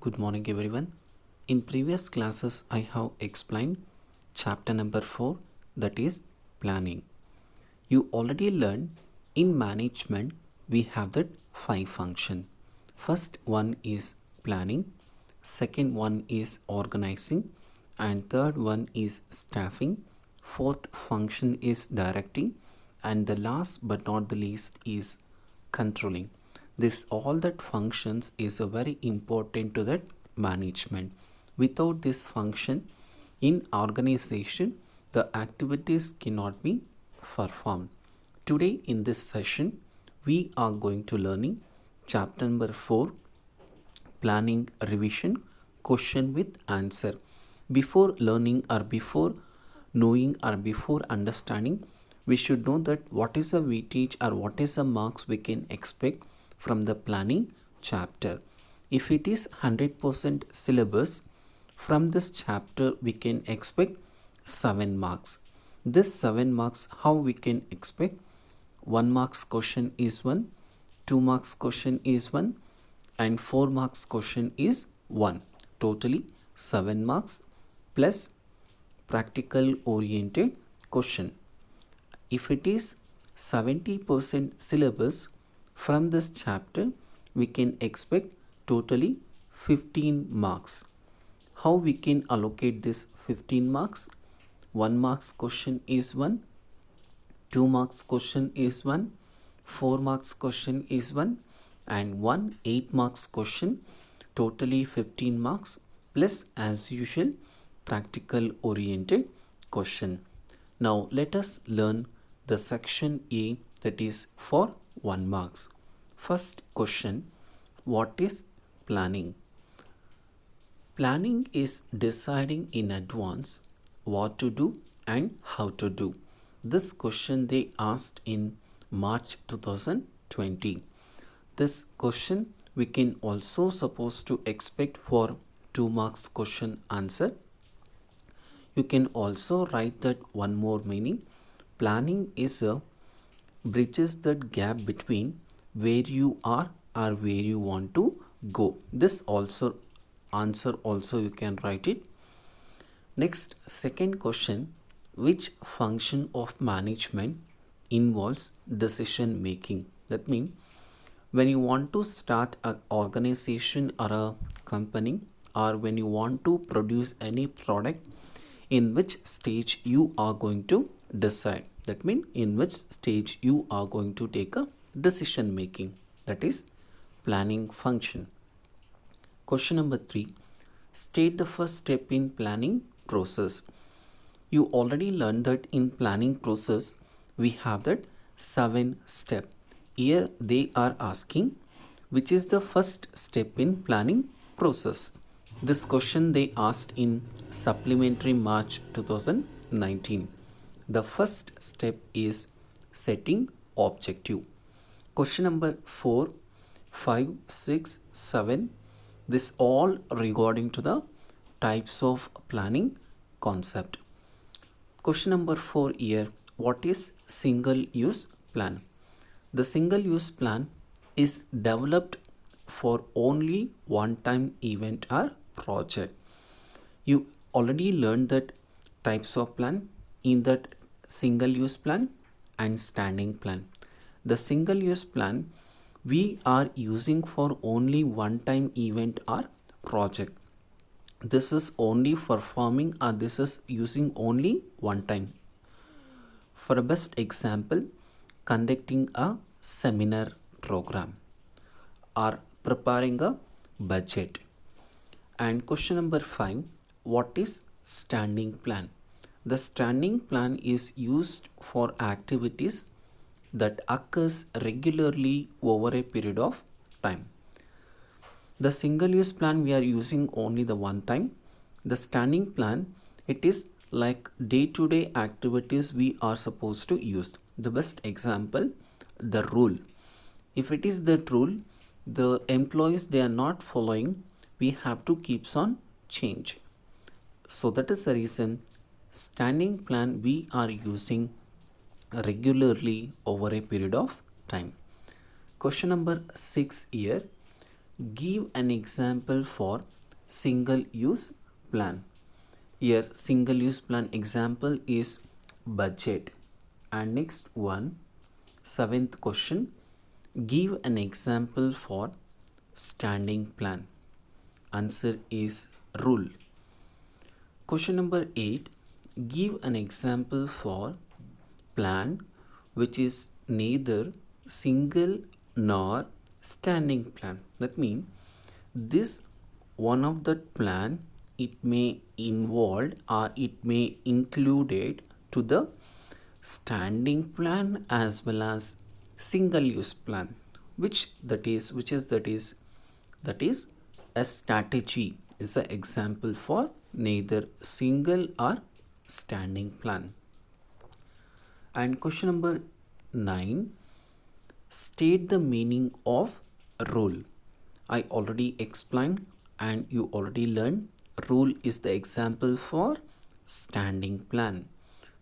Good morning, everyone. In previous classes, I have explained chapter number 4, that is planning. You already learned in management we have that 5 function. First one is planning, second one is organizing, and third one is staffing. Fourth function is directing, and the last but not the least is controlling. This all that functions is a very important to that management. Without this function in organization, the activities cannot be performed. Today in this session, we are going to learning chapter number 4, planning revision, question with answer. Before learning or before knowing or before understanding, we should know that what is the weightage or what is the marks we can expect from the planning chapter. If it is 100% syllabus, from this chapter we can expect 7 marks. This 7 marks, how we can expect? 1 marks question is 1, 2 marks question is 1, and 4 marks question is 1. Totally 7 marks plus practical oriented question. If it is 70% syllabus, from this chapter we can expect totally 15 marks. How we can allocate this 15 marks? 1 marks question is 1, 2 marks question is 1, 4 marks question is 1, and 1 8 marks question, totally 15 marks plus as usual practical oriented question. Now let us learn the section A, that is for 1 marks. First question, what is planning? Planning is deciding in advance what to do and how to do. This question they asked in March 2020. This question we can also supposed to expect for 2 marks question answer. You can also write that one more meaning. Planning is a bridges that gap between where you are or where you want to go. This also answer also you can write it. Next, second question, which function of management involves decision making? That means when you want to start an organization or a company, or when you want to produce any product, in which stage you are going to decide. That means in which stage you are going to take a decision making. That is planning function. Question number 3, state the first step in planning process. You already learned that in planning process we have that 7 step. Here they are asking which is the first step in planning process. This question they asked in supplementary March 2019. The first step is setting objective. Question number 4, 5, 6, 7. This all regarding to the types of planning concept. Question number 4 here, what is single use plan? The single use plan is developed for only one time event or project. You already learned that types of plan in that single use plan and standing plan. The single use plan we are using for only one time event or project. This is only performing or this is using only one time. For a best example, conducting a seminar program or preparing a budget. And question number 5, what is standing plan? The standing plan is used for activities that occurs regularly over a period of time. The single use plan we are using only the one time. The standing plan, it is like day-to-day activities we are supposed to use. The best example, the rule. If it is that rule, the employees they are not following, we have to keep on change. So that is the reason standing plan we are using regularly over a period of time. Question number 6 here, Give an example for single use plan. Here single use plan example is budget. And next one, seventh question, give an example for standing plan. Answer is rule. Question number 8, give an example for plan which is neither single nor standing plan. That means this one of the plan, it may involve or it may included to the standing plan as well as single use plan, which is a strategy is an example for neither single or standing plan. And question number 9, state the meaning of rule. I already explained and you already learned rule is the example for standing plan.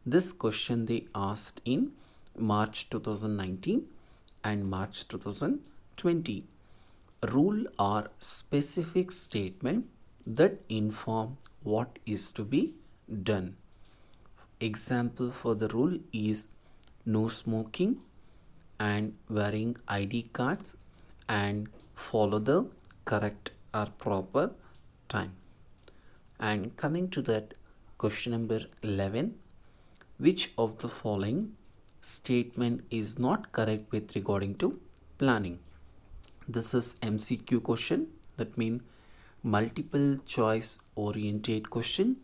This question they asked in March 2019 and March 2020. Rule are specific statement that inform what is to be done. Example for the rule is no smoking and wearing ID cards and follow the correct or proper time. And coming to that, question number 11, which of the following statement is not correct with regarding to planning? This is MCQ question, that means multiple choice oriented question.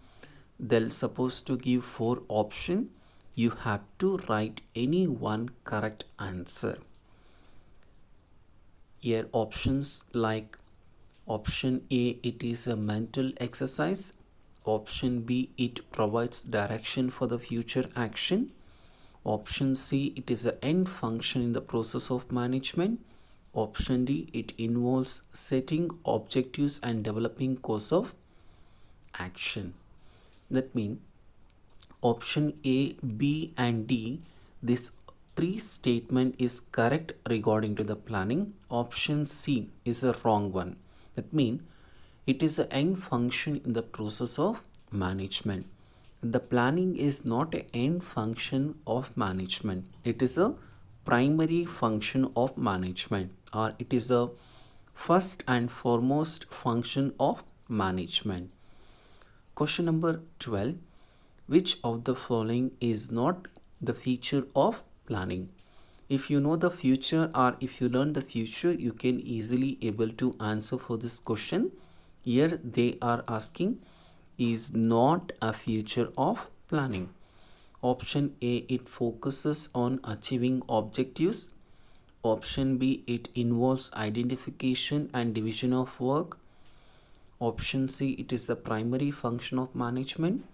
They'll supposed to give 4 options. You have to write any one correct answer. Here options like option A, it is a mental exercise. Option B, it provides direction for the future action. Option C, it is an end function in the process of management. Option D, it involves setting objectives and developing course of action. That means option A, B and D, this 3 statement is correct regarding to the planning. Option C is a wrong one. That means it is an end function in the process of management. The planning is not an end function of management. It is a primary function of management, or it is a first and foremost function of management. Question number 12, which of the following is not the feature of planning? If you know the future or if you learn the future, you can easily able to answer for this question. Here they are asking is not a feature of planning. Option A, it focuses on achieving objectives. Option B, it involves identification and division of work. Option C, it is the primary function of management.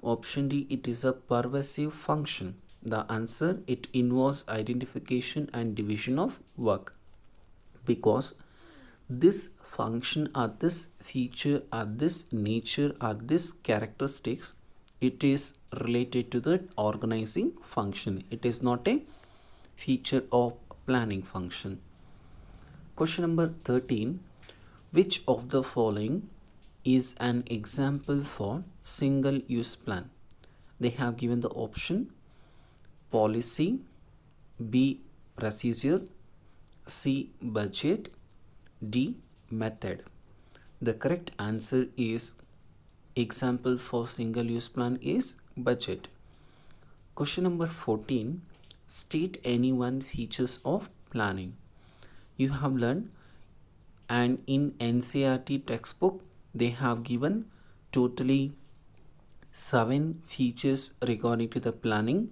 Option D, it is a pervasive function. The answer, it involves identification and division of work, because this function or this feature or this nature or this characteristics, it is related to the organizing function. It is not a feature of planning function. Question number 13, which of the following is an example for single use plan? They have given the option policy, B procedure, C budget, D method. The correct answer is example for single use plan is budget. Question number 14, state any one features of planning. You have learned, and in NCERT textbook they have given totally 7 features regarding to the planning.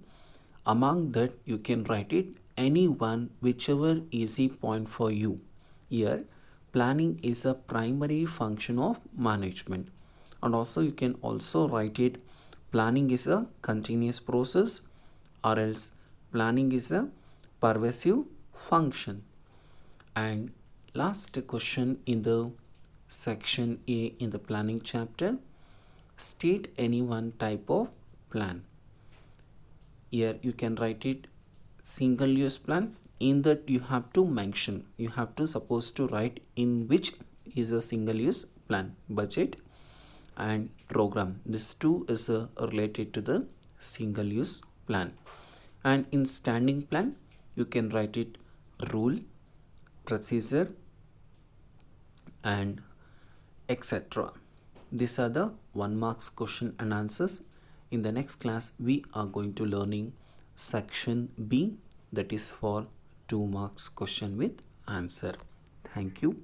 Among that you can write it any one, whichever easy point for you. Here planning is a primary function of management, and also you can also write it planning is a continuous process, or else planning is a pervasive function. And last question in the section A in the planning chapter, state any one type of plan. Here you can write it single use plan, in that you have to mention, you have to supposed to write in which is a single use plan. Budget and program, this two is related to the single use plan. And in standing plan you can write it rule, procedure and etc. These are the 1 marks question and answers. In the next class we are going to learning section B, that is for 2 marks question with answer. Thank you.